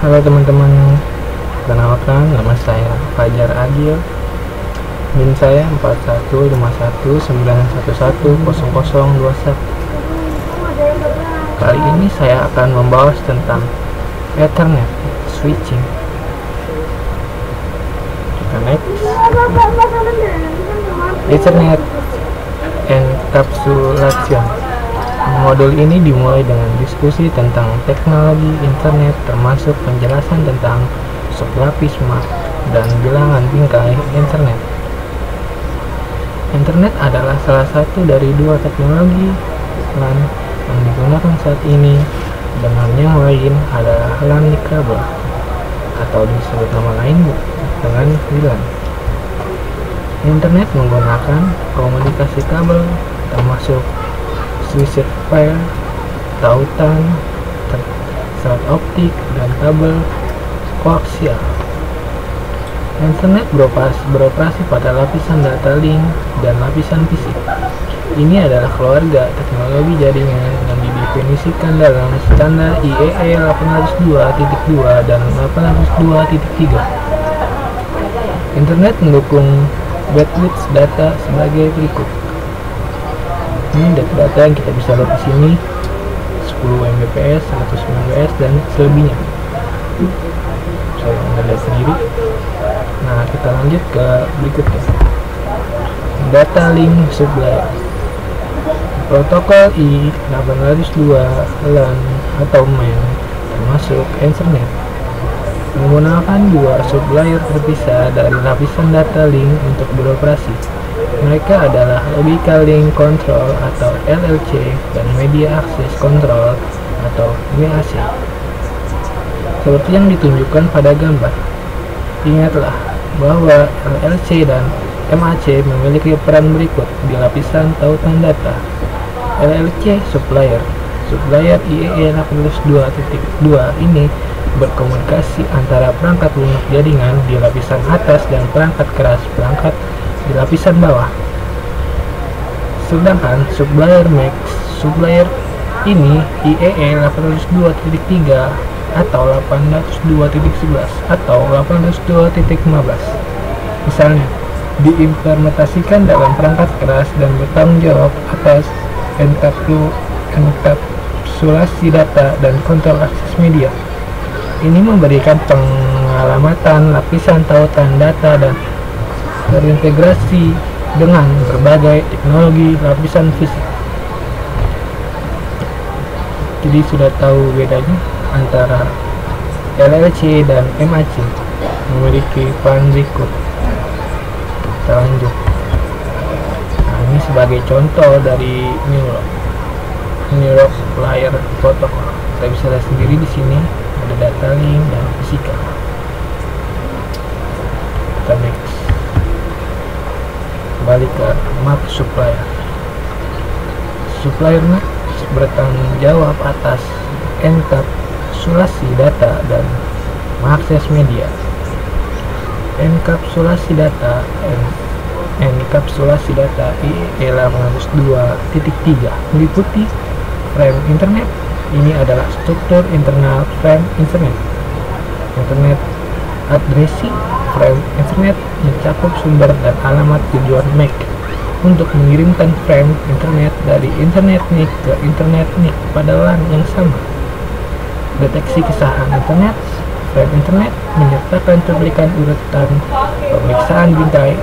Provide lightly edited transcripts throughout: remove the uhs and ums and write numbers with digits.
Halo teman-teman, perkenalkan nama saya Fajar Adil. NIM saya 415191100021. Kali ini saya akan membahas tentang Ethernet switching. Kita next. Ethernet encapsulation. Modul ini dimulai dengan diskusi tentang teknologi internet, termasuk penjelasan tentang sublapis MAC dan bilangan bingkai internet. Internet adalah salah satu dari dua teknologi LAN yang digunakan saat ini, dengan yang lain adalah LAN kabel atau disebut nama lain dengan WLAN. Internet menggunakan komunikasi kabel termasuk switched wire, tautan, serat optik, dan kabel koaksial. Internet beroperasi pada lapisan data link dan lapisan fisik. Ini adalah keluarga teknologi jaringan yang didefinisikan dalam standar IEEE 802.2 dan 802.3. Internet mendukung bandwidth data sebagai berikut. Ini data-data yang kita bisa lihat di sini, 10 Mbps, 100 Mbps, dan selebihnya. Saya lihat sendiri. Nah, kita lanjut ke berikutnya. Data link supplier. Protokol I802 LAN atau MAN termasuk Ethernet menggunakan dua supplier terpisah dari lapisan data link untuk beroperasi. Mereka adalah Logical Link Control atau LLC dan Media Access Control atau MAC. Seperti yang ditunjukkan pada gambar. Ingatlah bahwa LLC dan MAC memiliki peran berikut di lapisan tautan data. LLC supplier IEEE 802.2 ini berkomunikasi antara perangkat lunak jaringan di lapisan atas dan perangkat keras perangkat di lapisan bawah. Sedangkan supplier ini IEEE 802.3 atau 802.11 atau 802.15. Misalnya, diimplementasikan dalam perangkat keras dan bertanggung jawab atas enkapsulasi data dan kontrol akses media. Ini memberikan pengalamatan lapisan tautan data dan terintegrasi dengan berbagai teknologi lapisan fisik. Jadi sudah tahu bedanya antara LLC dan MAC, memiliki peran berikut. Kita lanjut. Nah, ini sebagai contoh dari New York Layer Protocol. Kita bisa lihat sendiri di sini ada data link dan fisika. Kita next. Kembali ke MAC supplier. Supplier MAC bertanggung jawab atas enkapsulasi data dan mengakses media. Enkapsulasi data IEEE 802.3 meliputi frame internet. Ini adalah struktur internal frame internet. Internet addressing frame internet mencakup sumber dan alamat tujuan MAC untuk mengirimkan frame internet dari internet NIC ke internet NIC pada LAN yang sama. Deteksi kesalahan internet. Frame internet menyertakan cuplikan urutan pemeriksaan bingkai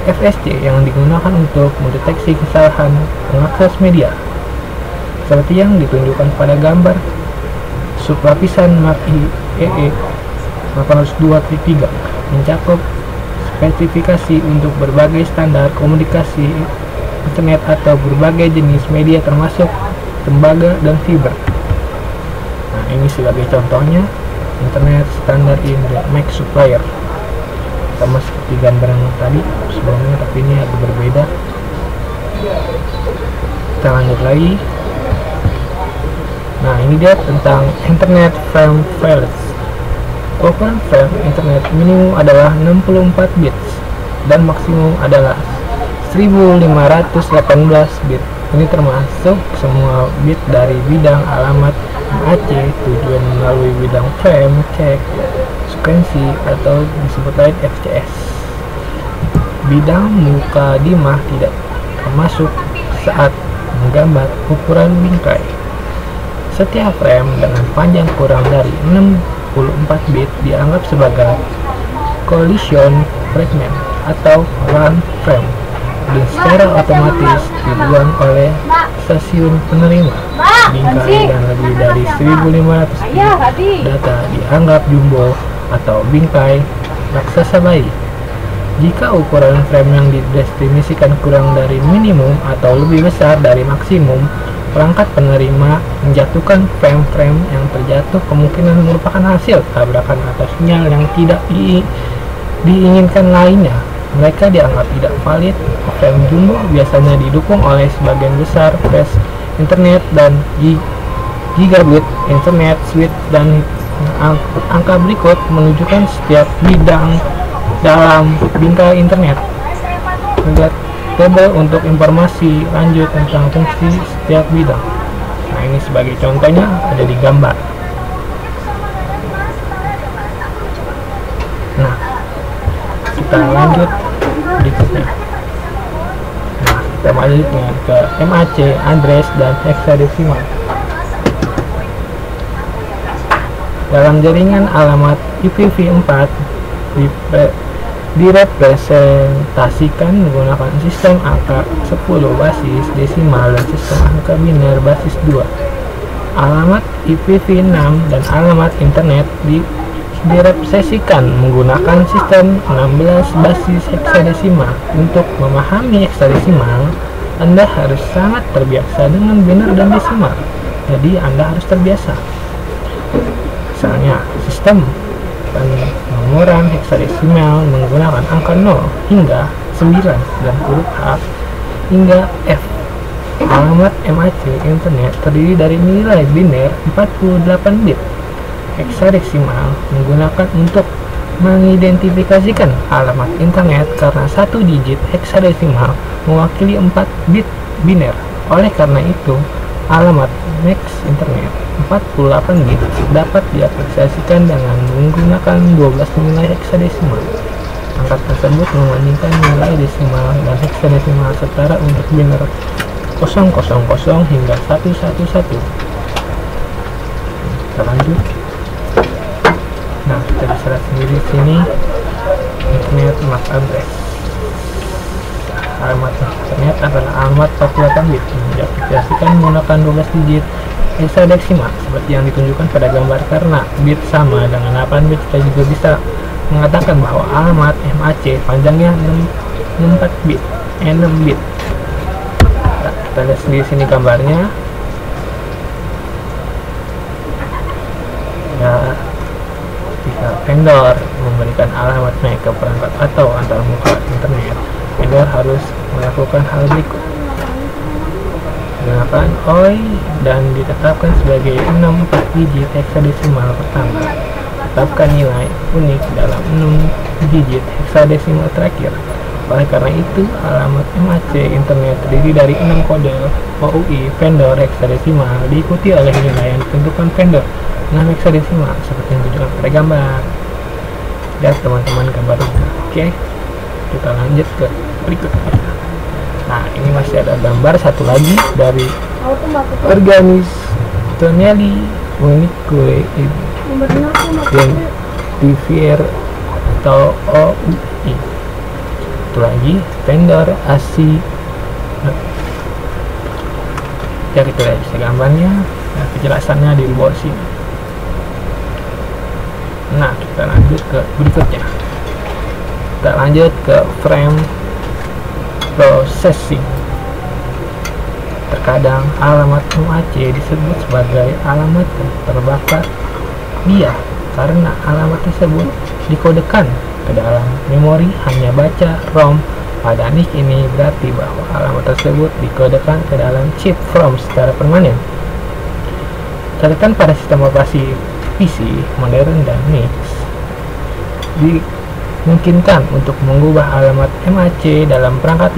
FSC yang digunakan untuk mendeteksi kesalahan pengakses media. Seperti yang ditunjukkan pada gambar, sublapisan MAC IEEE 802.3 mencakup spesifikasi untuk berbagai standar komunikasi internet atau berbagai jenis media termasuk tembaga dan fiber. Nah, ini sebagai contohnya internet standar in the MAC supplier, sama seperti gambar yang tadi sebelumnya, tapi ini agak berbeda. Kita lanjut lagi. Nah, ini dia tentang internet frame files. Ukuran frame internet minimum adalah 64 bits dan maksimum adalah 1518 bit. Ini termasuk semua bit dari bidang alamat MAC tujuan melalui bidang frame, cek, sekuensi atau disebut lain FCS. Bidang mukadimah tidak termasuk saat menggambar ukuran bingkai. Setiap frame dengan panjang kurang dari 64 bit dianggap sebagai collision fragment atau run frame dan secara otomatis dibuang oleh stasiun penerima bingkai dan lebih dari 1500 bit data dianggap jumbo atau bingkai raksasa bayi. Jika ukuran frame yang didistribusikan kurang dari minimum atau lebih besar dari maksimum, perangkat penerima menjatuhkan frame-frame yang terjatuh kemungkinan merupakan hasil tabrakan atau sinyal yang tidak diinginkan lainnya. Mereka dianggap tidak valid. Frame jumbo biasanya didukung oleh sebagian besar flash internet dan gigabit internet switch, dan angka berikut menunjukkan setiap bidang dalam bingkai internet. Lihat tabel untuk informasi lanjut tentang fungsi setiap bidang. Nah, ini sebagai contohnya ada di gambar. Nah, kita lanjut berikutnya. Nah, kita lanjutnya ke MAC, address, dan hexadecimal. Dalam jaringan alamat IPv4 direpresentasikan menggunakan sistem angka 10 basis desimal dan sistem angka biner basis 2. Alamat IPv6 dan alamat internet direpresentasikan menggunakan sistem 16 basis heksadesimal. Untuk memahami heksadesimal, Anda harus sangat terbiasa dengan biner dan desimal. Jadi Anda harus terbiasa. Misalnya, sistem penomoran heksadesimal menggunakan angka 0 hingga 9 dan huruf H hingga F. Alamat MAC internet terdiri dari nilai biner 48 bit. Heksadesimal menggunakan untuk mengidentifikasikan alamat internet karena satu digit heksadesimal mewakili 4 bit biner. Oleh karena itu, alamat MAC internet 48 bit dapat diaplikasikan dengan menggunakan 12 nilai heksadesimal. Angka tersebut membandingkan nilai desimal dan heksadesimal setara untuk biner 000 hingga 111. Kita lanjut. Nah, kita bisa lihat sendiri di sini internet MAC address. Alamat internet adalah alamat 48 bit yang diaplikasikan menggunakan 12 digit hexadecimal seperti yang ditunjukkan pada gambar. Karena bit sama dengan 8 bit, kita juga bisa mengatakan bahwa alamat MAC panjangnya 64 bit, 6 bit. Nah, kita lihat sendiri sini gambarnya. Ya, jika vendor memberikan alamat MAC ke perangkat atau antar muka internet, vendor harus melakukan hal berikut: gunakan OI dan ditetapkan sebagai 64 digit heksadesimal pertama. Tetapkan nilai unik dalam 6 digit heksadesimal terakhir. Oleh karena itu, alamat MAC internet terdiri dari 6 kode OUI vendor heksadesimal diikuti oleh nilai yang ditentukan vendor 6 heksadesimal seperti yang ditunjukkan pada gambar. Lihat teman-teman gambarnya. Oke, kita lanjut ke berikutnya. Nah, ini masih ada gambar satu lagi dari organis Tonelli Molecule Identifier atau OUI. Itu lagi vendor ASI. Ya, kita lihat bisa gambarnya. Nah, penjelasannya di bawah sini. Nah, kita lanjut ke berikutnya. Kita lanjut ke frame processing. Terkadang alamat MAC disebut sebagai alamat terbakar dia karena alamat tersebut dikodekan ke dalam memori hanya baca ROM. Pada nick ini berarti bahwa alamat tersebut dikodekan ke dalam chip ROM secara permanen. Catatan pada sistem operasi PC modern dan Unix dimungkinkan untuk mengubah alamat MAC dalam perangkat